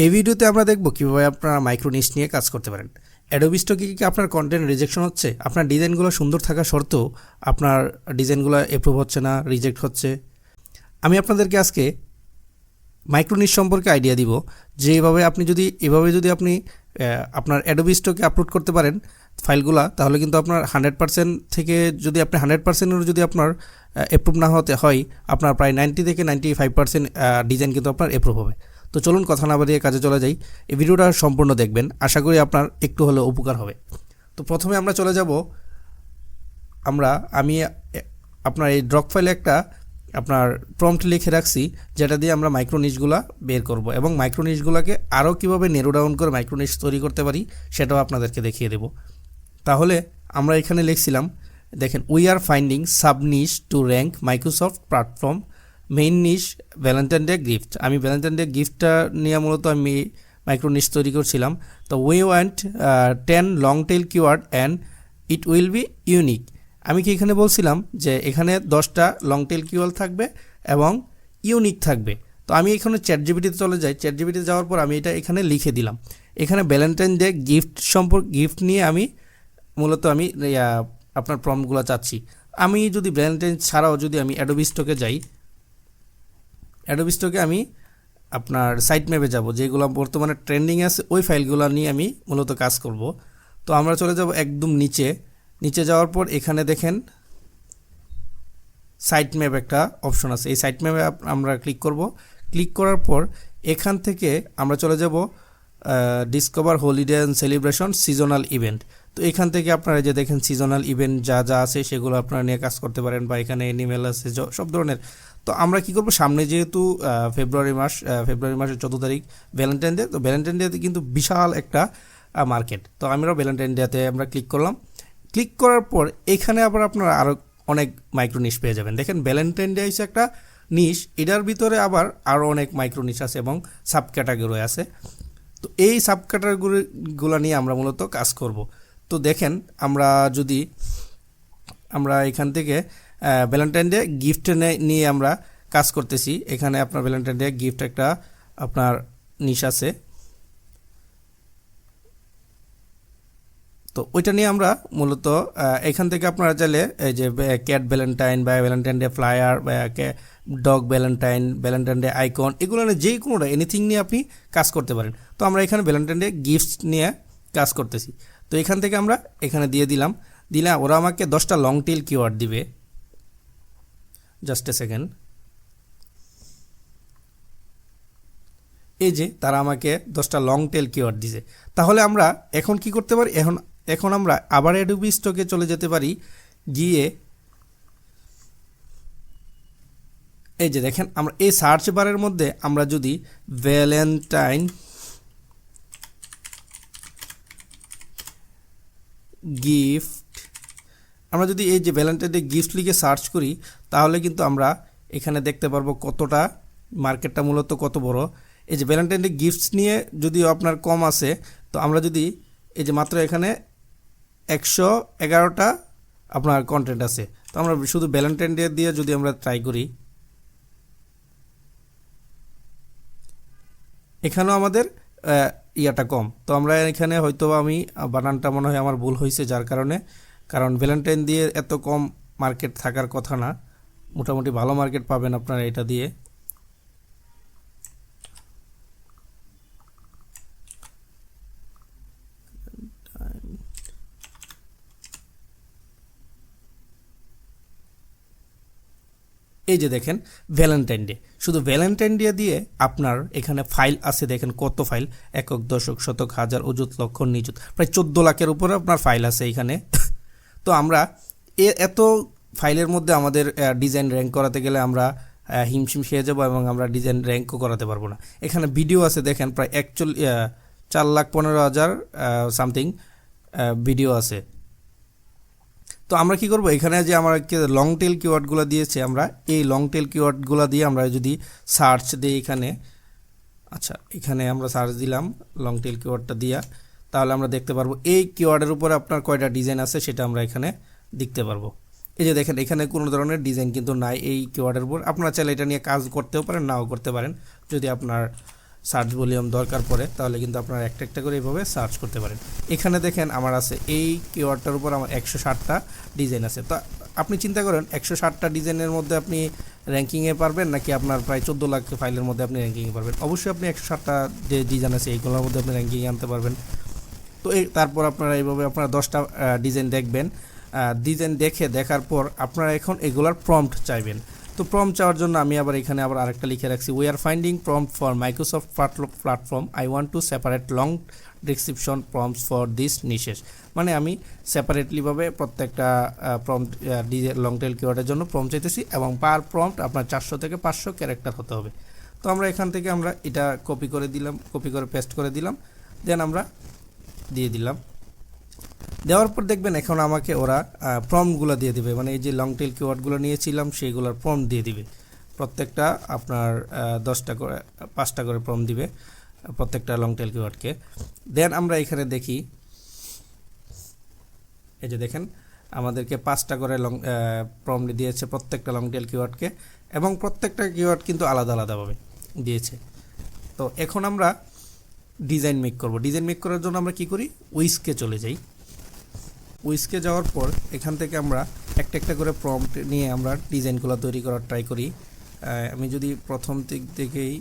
এই ভিডিওতে আমরা দেখব কিভাবে আপনারা মাইক্রো নিশ নিয়ে কাজ করতে পারেন। অ্যাডোবি স্টকে কি আপনার কন্টেন্ট রিজেকশন হচ্ছে? আপনার ডিজাইনগুলো সুন্দর থাকা সত্ত্বেও আপনার ডিজাইনগুলো অ্যাপ্রুভ হচ্ছে না, রিজেক্ট হচ্ছে। আমি আপনাদেরকে আজকে মাইক্রো নিশ সম্পর্কে আইডিয়া দিব যে এভাবে যদি আপনি আপনার অ্যাডোবি স্টকে আপলোড করতে পারেন ফাইলগুলা, তাহলে কিন্তু আপনার 100% থেকে যদি আপনি 100%-এর যদি আপনার অ্যাপ্রুভ না হতে হয়, আপনার প্রায় 90 থেকে 95% ডিজাইন কিন্তু আপনার অ্যাপ্রুভ হবে। তো চলুন কথা না বাড়িয়ে কাজে চলে যাই। এই ভিডিওটা সম্পূর্ণ দেখবেন, আশা করি আপনার একটু হলেও উপকার হবে। তো প্রথমে আমরা চলে যাব, আমি আপনার এই ড্রপ ফাইলে একটা আপনার প্রম্পট লিখে রাখছি, যেটা দিয়ে আমরা মাইক্রো নিশগুলা বের করব এবং মাইক্রো নিশগুলোকে আরও কীভাবে নেরো ডাউন করে মাইক্রো নিশ তৈরি করতে পারি সেটাও আপনাদেরকে দেখিয়ে দেব। তাহলে আমরা এখানে লিখছিলাম, দেখেন, we are finding sub niche to rank Microsoft platform main niche Valentine day gift. আমি ভ্যালেন্টাইন ডে গিফটটা নিয়ে মূলত আমি মাইক্রো নিশ তৈরি করছিলাম। তো we want 10 long tail keyword and it will be unique. আমি কি এখানে বলছিলাম যে এখানে 10টা লং টেল কিওয়ার্ড থাকবে এবং ইউনিক থাকবে। তো আমি এখানে চ্যাটজিপিটিতে চলে যাই। চ্যাটজিপিটিতে যাওয়ার পর আমি এটা এখানে লিখে দিলাম। এখানে ভ্যালেন্টাইন ডে গিফট নিয়ে আমি মূলত আপনার প্রম্পটগুলো চাচ্ছি। আমি যদি ভ্যালেন্টাইন ছাড়াও যদি আমি অ্যাডোবি স্টকে যাই, অ্যাডোবি স্টকে আমি আপনার সাইট ম্যাপে যাব, যেগুলো বর্তমানে ট্রেন্ডিং আছে ওই ফাইলগুলো নিয়ে আমি মূলত কাজ করব। তো আমরা চলে যাব একদম নিচে যাওয়ার পর এখানে দেখেন সাইট ম্যাপ একটা অপশন আছে। এই সাইট ম্যাপে আমরা ক্লিক করব। ক্লিক করার পর এখান থেকে আমরা চলে যাব discover holiday and celebration seasonal event. তো এখান থেকে আপনারা যে দেখেন সিজনাল ইভেন্ট যা আছে সেগুলো আপনারা নিয়ে কাজ করতে পারেন, বা এখানে অ্যানিমেল আছে সব ধরনের। তো আমরা কি করব, সামনে যেহেতু ফেব্রুয়ারি মাসের 14 তারিখ ভ্যালেন্টাইন ডে, তো ভ্যালেন্টাইন ডেতে কিন্তু বিশাল একটা মার্কেট। তো আমরা ভ্যালেন্টাইন ডেতে আমরা ক্লিক করলাম। ক্লিক করার পর এখানে আবার আপনারা আরও অনেক মাইক্রো নিশ পেয়ে যাবেন। দেখেন, ভ্যালেন্টাইন ডে হচ্ছে একটা নিশ, এটার ভিতরে আবার আরও অনেক মাইক্রো নিশ আছে এবং সাব ক্যাটাগরি আছে। তো এই সাব ক্যাটাগরিগুলো নিয়ে আমরা মূলত কাজ করব। তো দেখেন, আমরা এখান থেকে ভ্যালেন্টাইন ডে গিফট নিয়ে আমরা কাজ করতেছি। এখানে আপনার ভ্যালেন্টাইন ডে গিফট একটা আপনার নিশ আছে। তো ওইটা নিয়ে আমরা মূলত এখান থেকে আপনারা চাইলে এই যে ক্যাট ভ্যালেন্টাইন বা ভ্যালেন্টাইন ডে ফ্লায়ার বা ডগ ভ্যালেন্টাইন ডে আইকন, এগুলো নিয়ে যে কোনোটা এনিথিং নিয়ে আপনি কাজ করতে পারেন। তো আমরা এখানে ভ্যালেন্টাইন ডে গিফট নিয়ে কাজ করতেছি। তো এখান থেকে আমরা এখানে দিয়ে দিলাম। ওরা আমাকে 10টা লং টেল কিওয়ার্ড দিবে। Just a second. এই যে তারা আমাকে 10টা লং টেল কিওয়ার্ড দিছে। তাহলে আমরা এখন কি করতে পারি, এখন আমরা আবার অ্যাডোবি স্টকে চলে যেতে পারি। গিয়ে এই যে দেখেন, আমরা এই সার্চ বারের মধ্যে আমরা যদি ভ্যালেন্টাইন গিফট, আমরা যদি এই যে ভ্যালেন্টাইন ডে গিফট লিখে সার্চ করি, তাহলে কিন্তু আমরা এখানে দেখতে পারবো কতটা মার্কেটটা মূলত কত বড়। এই যে ভ্যালেন্টাইন ডে গিফটস নিয়ে যদিও আপনার কম আছে, তো আমরা যদি এই যে মাত্র এখানে 111টা আপনার কন্টেন্ট আছে। তো আমরা শুধু ভ্যালেন্টাইন ডে দিয়ে যদি আমরা ট্রাই করি, এখানেও আমাদের ইয়াটা কম। তো আমরা এখানে হয়তো আমি বানানটা মনে হয় আমার ভুল হয়েছে, কারণ ভ্যালেন্টাইন দিয়ে এত কম মার্কেট থাকার কথা না। মোটামুটি ভালো মার্কেট পাবেন আপনারা এটা দিয়ে। এই যে দেখেন ভ্যালেন্টাইন ডে, শুধু ভ্যালেন্টাইন ডে দিয়ে আপনার এখানে ফাইল আছে। দেখেন কত ফাইল, একক, দশক, শতক, হাজার, অযুত, লক্ষ, নিযুত, প্রায় 14 লাখের উপরে আপনার ফাইল আছে এখানে। তো আমরা এত ফাইলের মধ্যে আমাদের ডিজাইন র্যাঙ্ক করাতে গেলে আমরা হিমশিম খেয়ে যাবো এবং আমরা ডিজাইন র্যাঙ্কও করাতে পারবো না। এখানে ভিডিও আছে, দেখেন প্রায় 4,15,000 সামথিং ভিডিও আছে। তো আমরা কি করব, এখানে যে আমাকে লং টেল কিওয়ার্ডগুলো দিয়েছে, আমরা এই লং টেল কিওয়ার্ডগুলো দিয়ে আমরা যদি সার্চ দিই এখানে, আচ্ছা এখানে আমরা সার্চ দিলাম লং টেল কিওয়ার্ডটা দিয়া, তাহলে আমরা দেখতে পারবো এই কিওয়ার্ডের উপরে আপনার কয়টা ডিজাইন আছে সেটা আমরা এখানে দেখতে পারবো। এই যে দেখেন, এখানে কোনো ধরনের ডিজাইন কিন্তু নাই এই কিওয়ার্ডের উপর। আপনারা চাইলে এটা নিয়ে কাজ করতেও পারেন, নাও করতে পারেন, যদি আপনার সার্চ ভলিউম দরকার পড়ে তাহলে কিন্তু আপনারা একটা একটা করে এইভাবে সার্চ করতে পারেন। এখানে দেখেন আমার আছে এই কিওয়ার্ডটার উপর আমার 160টা ডিজাইন আছে। তো আপনি চিন্তা করেন 160টা ডিজাইনের মধ্যে আপনি র্যাঙ্কিংয়ে পারবেন নাকি আপনার প্রায় 14 লাখ ফাইলের মধ্যে আপনি র্যাঙ্কিংয়ে পারবেন। অবশ্যই আপনি 160টা যে ডিজাইন আছে এইগুলোর মধ্যে আপনি র্যাঙ্কিংয়ে আনতে পারবেন। তো তারপর আপনারা এইভাবে আপনারা 10টা ডিজাইন দেখবেন। ডিজাইন দেখার পর আপনারা এখন এগুলার প্রম্পট চাইবেন। তো প্রম্পট চাওয়ার জন্য আমি এখানে আরেকটা লিখে রাখছি, we are finding prompt for Microsoft platform, I want to separate long description prompts for this নিশেস। মানে আমি সেপারেটলিভাবে প্রত্যেকটা প্রম্পট লং টেল কিওয়ার্ডের জন্য প্রম্পট চাইতেছি এবং পার প্রম্পট আপনার 400 থেকে 500 ক্যারেক্টার হতে হবে। তো আমরা এখান থেকে আমরা এটা কপি করে পেস্ট করে দিলাম, দেন আমরা দিয়ে দিলাম। দেওয়ার পর দেখবেন এখন আমাকে ওরা প্রম্পটগুলো দিয়ে দিবে, মানে এই যে লং টেল কিওয়ার্ডগুলো নিয়েছিলাম সেইগুলোর প্রম্পট দিয়ে দিবে। প্রত্যেকটা আপনার 10টা করে 5টা করে প্রম্পট দিবে প্রত্যেকটা লং টেল কিওয়ার্ডকে। দেন আমরা এখানে দেখি, এই যে দেখেন আমাদেরকে 5টা করে প্রম্পট দিয়েছে প্রত্যেকটা লং টেল কিওয়ার্ডকে, এবং প্রত্যেকটা কিওয়ার্ড কিন্তু আলাদা আলাদাভাবে দিয়েছে। তো এখন আমরা ডিজাইন মেক করব। ডিজাইন মেক করার জন্য আমরা কি করি, উইস্কে চলে যাই। উইস্কে যাওয়ার পর এখান থেকে আমরা একটা একটা করে প্রম্পট নিয়ে আমরা ডিজাইনগুলো তৈরি করার ট্রাই করি। আমি যদি প্রথম দিক থেকেই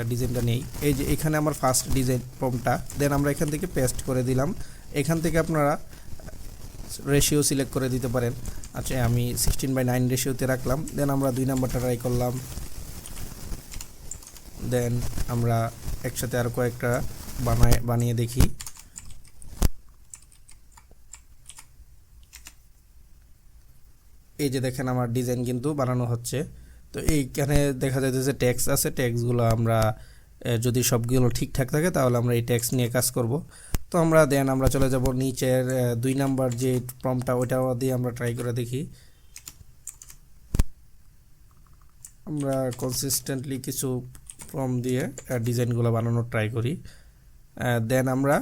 ডিজাইনটা নেই, এই যে এখানে আমার ফার্স্ট ডিজাইন প্রম্পটটা, দেন আমরা এখান থেকে পেস্ট করে দিলাম। এখান থেকে আপনারা রেশিও সিলেক্ট করে দিতে পারেন। আচ্ছা, আমি 16:9 রেশিওতে রাখলাম। দেন আমরা 2 নাম্বারটা ট্রাই করলাম। দেন আমরা একসাথে আরও কয়েকটা বানিয়ে দেখি। এই যে দেখেন আমার ডিজাইন কিন্তু বানানো হচ্ছে। তো এইখানে দেখা যাচ্ছে ট্যাক্স আছে, ট্যাক্সগুলো আমরা যদি সবগুলো ঠিকঠাক থাকে তাহলে আমরা এই ট্যাক্স নিয়ে কাজ করব। তো আমরা আমরা চলে যাব নিচের 2 নাম্বার যে প্রম্পটটা, ওইটা দিয়ে আমরা ট্রাই করে দেখি। আমরা কনসিস্টেন্টলি কিছু প্রম্পট দিয়ে ডিজাইনগুলো বানানোর ট্রাই করি। দেন আমরা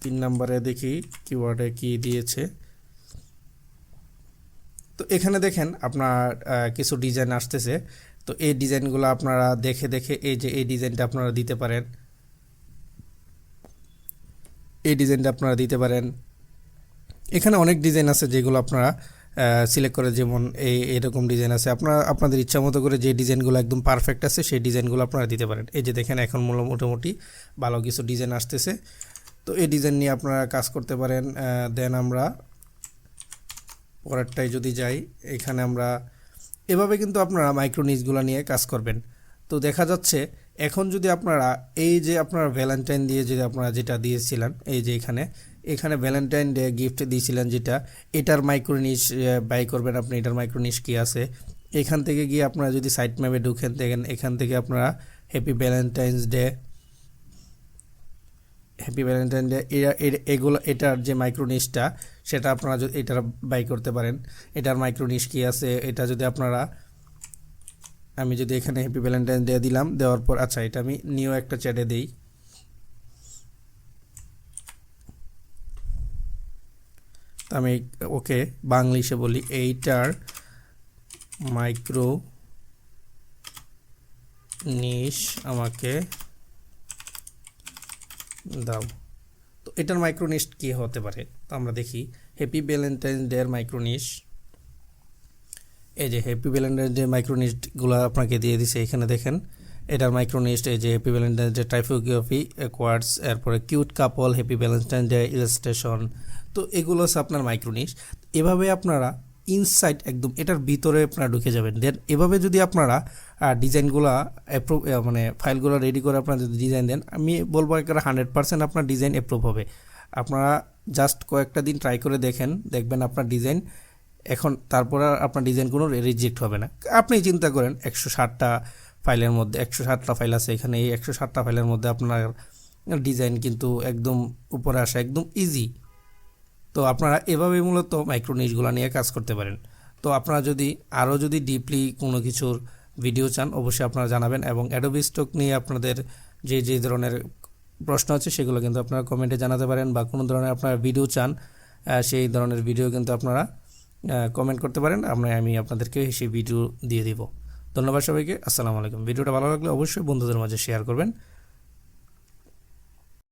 3 নাম্বারে দেখি কিওয়ার্ডে কি দিয়েছে। তো এখানে দেখেন আপনার কিছু ডিজাইন আসতেছে। তো এই ডিজাইনগুলো আপনারা দেখে এই যে এই ডিজাইনটা আপনারা দিতে পারেন, এই ডিজাইনটা আপনারা দিতে পারেন। এখানে অনেক ডিজাইন আছে যেগুলো আপনারা সিলেক্ট করে, যেমন এরকম ডিজাইন আছে। আপনাদের ইচ্ছা মতো করে যে ডিজাইনগুলো একদম পারফেক্ট আছে সেই ডিজাইনগুলো আপনারা দিতে পারেন। এই যে দেখেন এখন মোটামুটি ভালো কিছু ডিজাইন আসতেছে। তো এই ডিজাইন নিয়ে আপনারা কাজ করতে পারেন। দেন আমরা পরেরটাই যদি যাই, এখানে আমরা এভাবে কিন্তু আপনারা মাইক্রো নিচগুলো নিয়ে কাজ করবেন। তো দেখা যাচ্ছে এখন যদি আপনারা এই যে আপনারা ভ্যালেন্টাইন দিয়ে যদি আপনারা যেটা দিয়েছিলেন, এই যে এখানে ভ্যালেন্টাইন ডে গিফট দিয়েছিলেন যেটা, এটার মাইক্রো নিচ বাই করবেন আপনি। এটার মাইক্রো নিচ কী আছে, এখান থেকে গিয়ে আপনারা যদি সাইট ম্যাপে ঢুকেন দেখেন এখান থেকে আপনারা হ্যাপি ভ্যালেন্টাইন্স ডে এগুলো, এটার যে মাইক্রো নিচটা সেটা আপনারা যদি এটার বাই করতে পারেন। এটার মাইক্রো নিচ কী আছে এটা যদি আপনারা, আমি যদি এখানে হ্যাপি ভ্যালেন্টাইন্স ডে দিলাম, দেওয়ার পর আচ্ছা এটা আমি নিউ একটা চ্যাটে দিই। আমি ওকে বাংলিশে বলি, এইটার মাইক্রো নিশ আমাকে দাও। তো এটার মাইক্রো নিশ কী হতে পারে, তো আমরা দেখি হ্যাপি ভ্যালেন্টাইন্স ডে এর মাইক্রো নিশ। এই যে হ্যাপি ভ্যালেন্টাইন্স ডে মাইক্রো নিশগুলো আপনাকে দিয়ে দিছে। এখানে দেখেন এটার মাইক্রো নিশ, এই যে happy Valentine's day typography co-ords, এরপরে cute couple, happy Valentine's day illustration. তো এগুলো হচ্ছে আপনার মাইক্রো নিশ। এভাবে আপনারা ইনসাইড একদম এটার ভিতরে আপনারা ঢুকে যাবেন। দেন এভাবে যদি আপনারা ডিজাইনগুলো অ্যাপ্রুভ, মানে ফাইলগুলো রেডি করে আপনারা যদি ডিজাইন দেন, আমি বলবো একটা 100% আপনার ডিজাইন অ্যাপ্রুভ হবে। আপনারা জাস্ট কয়েকটা দিন ট্রাই করে দেখবেন আপনার ডিজাইন এখন, তারপর আপনার ডিজাইন কোনো রিজেক্ট হবে না। আপনি চিন্তা করেন 160টা ফাইলের মধ্যে 160টা ফাইল আছে, এখানে এই 160টা ফাইলের মধ্যে আপনার ডিজাইন কিন্তু একদম উপরে আসা একদম ইজি। তো আপনারা এভাবে মূলত মাইক্রো নিশগুলো নিয়ে কাজ করতে পারেন। তো আপনারা যদি আরও ডিপলি কোনো কিছুর ভিডিও চান অবশ্যই আপনারা জানাবেন, এবং অ্যাডোবি স্টক নিয়ে আপনাদের যে ধরনের প্রশ্ন আছে সেগুলো কিন্তু আপনারা কমেন্টে জানাতে পারেন, বা কোনো ধরনের আপনারা ভিডিও চান সেই ধরনের ভিডিও কিন্তু আপনারা কমেন্ট করতে পারেন। আমি আপনাদেরকে সেই ভিডিও দিয়ে দিব। ধন্যবাদ সবাইকে, আসসালামু আলাইকুম। ভিডিওটা ভালো লাগলে অবশ্যই বন্ধুদের মাঝে শেয়ার করবেন।